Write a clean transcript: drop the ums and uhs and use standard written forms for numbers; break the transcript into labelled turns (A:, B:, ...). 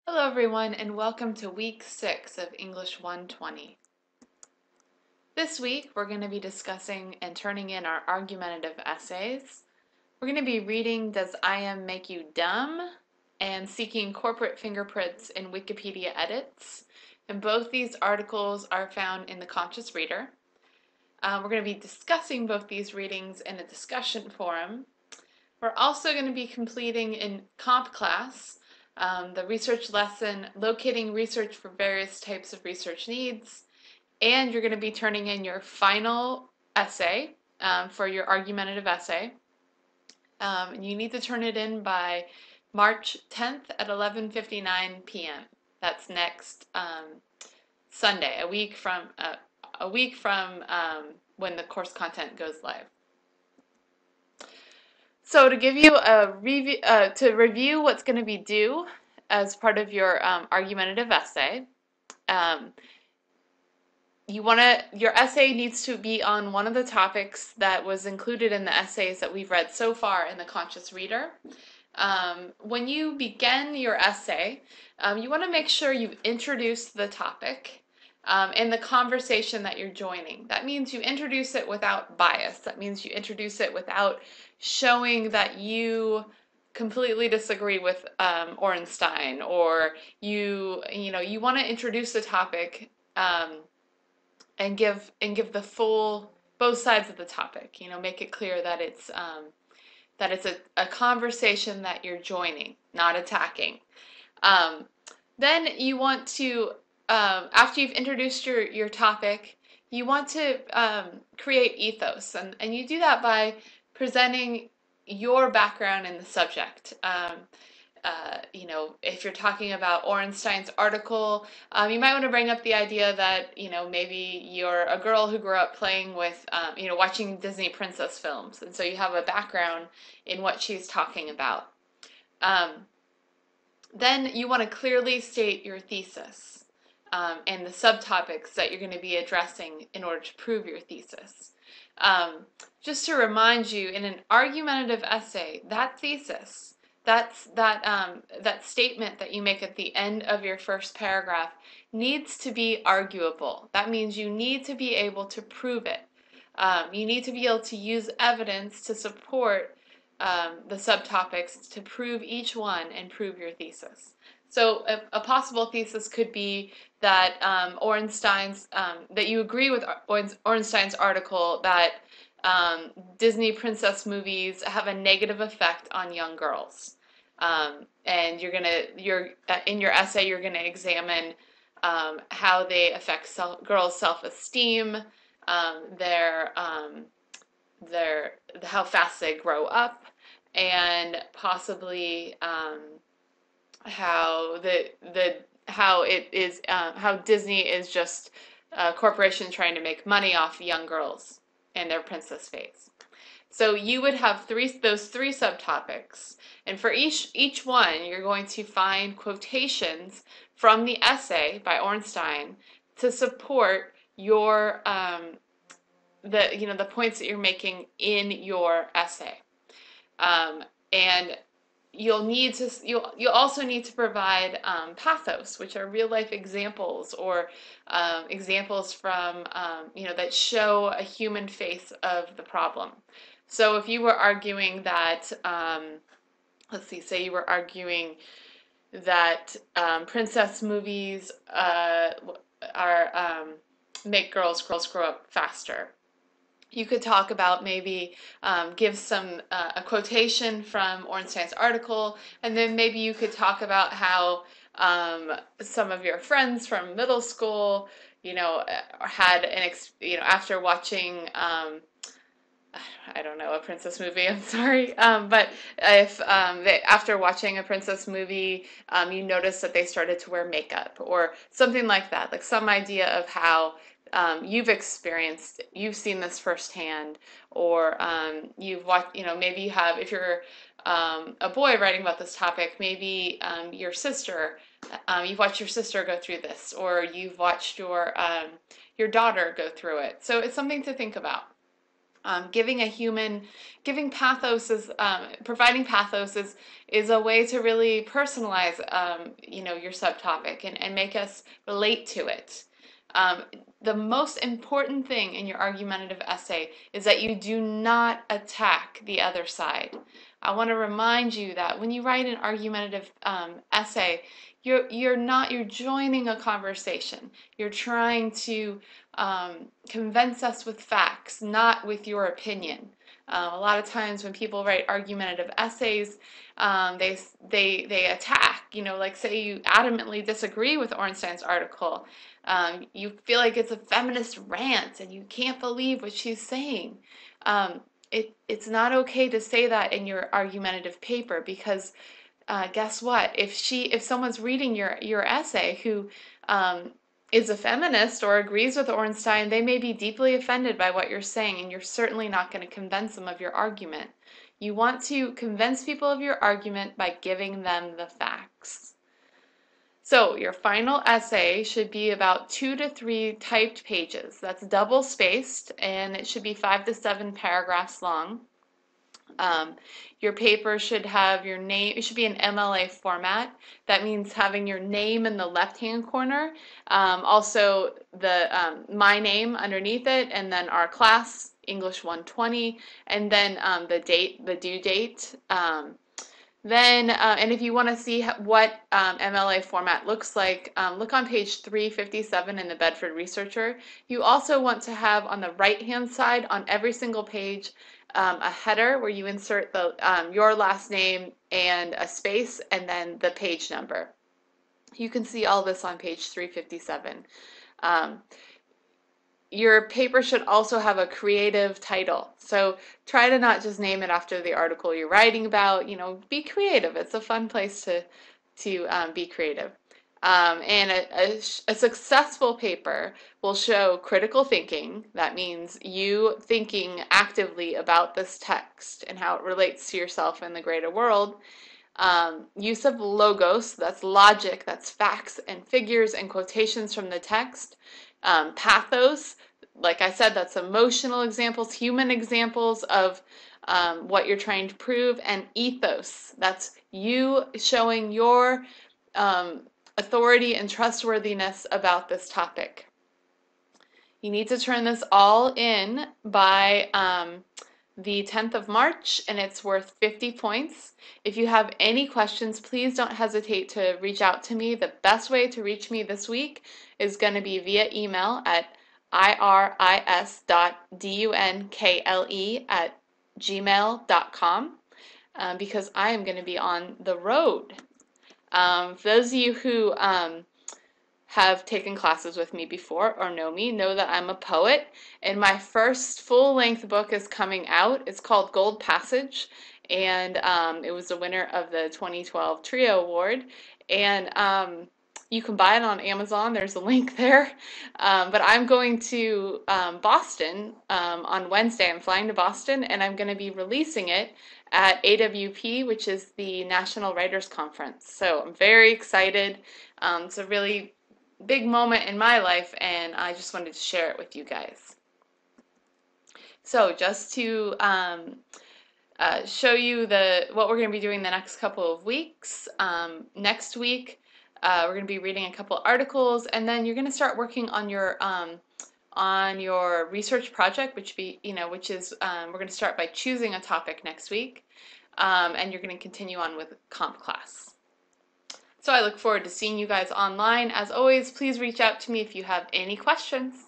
A: Hello everyone and welcome to week 6 of English 120. This week we're going to be discussing and turning in our argumentative essays. We're going to be reading Does I Am Make You Dumb? And Seeking Corporate Fingerprints in Wikipedia Edits. And both these articles are found in the Conscious Reader. We're going to be discussing both these readings in a discussion forum. We're also going to be completing in comp class the research lesson, locating research for various types of research needs, and you're going to be turning in your final essay for your argumentative essay. You need to turn it in by March 10th at 11:59 p.m. That's next Sunday, a week from when the course content goes live. So to give you a review, to review what's going to be due as part of your argumentative essay, your essay needs to be on one of the topics that was included in the essays that we've read so far in the Conscious Reader. When you begin your essay, you want to make sure you've introduced the topic in the conversation that you're joining. That means you introduce it without bias. That means you introduce it without showing that you completely disagree with Ornstein, or you want to introduce the topic and give the full both sides of the topic. Make it clear that it's a conversation that you're joining, not attacking. Then you want to, after you've introduced your topic, you want to create ethos, and you do that by presenting your background in the subject. If you're talking about Ornstein's article, you might want to bring up the idea that, maybe you're a girl who grew up playing with, watching Disney princess films, and so you have a background in what she's talking about. Then you want to clearly state your thesis and the subtopics that you're going to be addressing in order to prove your thesis. Just to remind you, in an argumentative essay, that thesis, that statement that you make at the end of your first paragraph needs to be arguable. That means you need to be able to prove it. You need to be able to use evidence to support the subtopics to prove each one and prove your thesis. So a possible thesis could be that that you agree with Ornstein's article that Disney princess movies have a negative effect on young girls, and in your essay you're gonna examine how they affect girls' self-esteem, how fast they grow up, and possibly how Disney is just a corporation trying to make money off young girls and their princess phase. So you would have those three subtopics, and for each one you're going to find quotations from the essay by Ornstein to support your the points that you're making in your essay. And you'll also need to provide pathos, which are real life examples, or examples from that show a human face of the problem. So if you were arguing that, say you were arguing that princess movies make girls grow up faster, you could talk about maybe give a quotation from Ornstein's article, and then maybe you could talk about how some of your friends from middle school, had after watching I don't know, a princess movie, I'm sorry, but if after watching a princess movie, you noticed that they started to wear makeup or something like that, like some idea of how you've seen this firsthand, or you've watched, maybe you have, if you're a boy writing about this topic, maybe you've watched your sister go through this, or you've watched your daughter go through it. So it's something to think about. Giving pathos is, providing pathos is a way to really personalize, your subtopic and make us relate to it. Um, the most important thing in your argumentative essay is that you do not attack the other side. I want to remind you that when you write an argumentative essay, you're joining a conversation. You're trying to convince us with facts, not with your opinion. A lot of times when people write argumentative essays, they attack. Like say you adamantly disagree with Ornstein's article. You feel like it's a feminist rant, and you can't believe what she's saying. It's not okay to say that in your argumentative paper, because guess what? If someone's reading your essay who is a feminist or agrees with Ornstein, they may be deeply offended by what you're saying, and you're certainly not going to convince them of your argument. You want to convince people of your argument by giving them the facts. So your final essay should be about 2 to 3 typed pages. That's double spaced, and it should be 5 to 7 paragraphs long. Your paper should have your name. It should be an MLA format. That means having your name in the left-hand corner, also the my name underneath it, and then our class, English 120, and then the due date. And if you want to see what MLA format looks like, look on page 357 in the Bedford Researcher. You also want to have on the right-hand side on every single page a header where you insert your last name and a space and then the page number. You can see all this on page 357. Your paper should also have a creative title. So try to not just name it after the article you're writing about. Be creative. It's a fun place to be creative. And a successful paper will show critical thinking. That means you thinking actively about this text and how it relates to yourself and the greater world. Use of logos, that's logic, that's facts and figures and quotations from the text. Pathos, like I said, that's emotional examples, human examples of what you're trying to prove. And ethos, that's you showing your authority and trustworthiness about this topic. You need to turn this all in by the 10th of March, and it's worth 50 points. If you have any questions, please don't hesitate to reach out to me. The best way to reach me this week is going to be via email at iris.dunkle@gmail.com because I am going to be on the road. For those of you who have taken classes with me before or know me know that I'm a poet, and my first full-length book is coming out. It's called Gold Passage, and it was the winner of the 2012 Trio Award, and you can buy it on Amazon. There's a link there. But I'm going to Boston on Wednesday. I'm flying to Boston, and I'm going to be releasing it at AWP, which is the National Writers Conference. So I'm very excited. It's a really big moment in my life, and I just wanted to share it with you guys. So just to show you what we're going to be doing the next couple of weeks. Next week, we're going to be reading a couple articles, and then you're going to start working on your research project, which is we're going to start by choosing a topic next week, and you're going to continue on with comp class. So I look forward to seeing you guys online. As always, please reach out to me if you have any questions.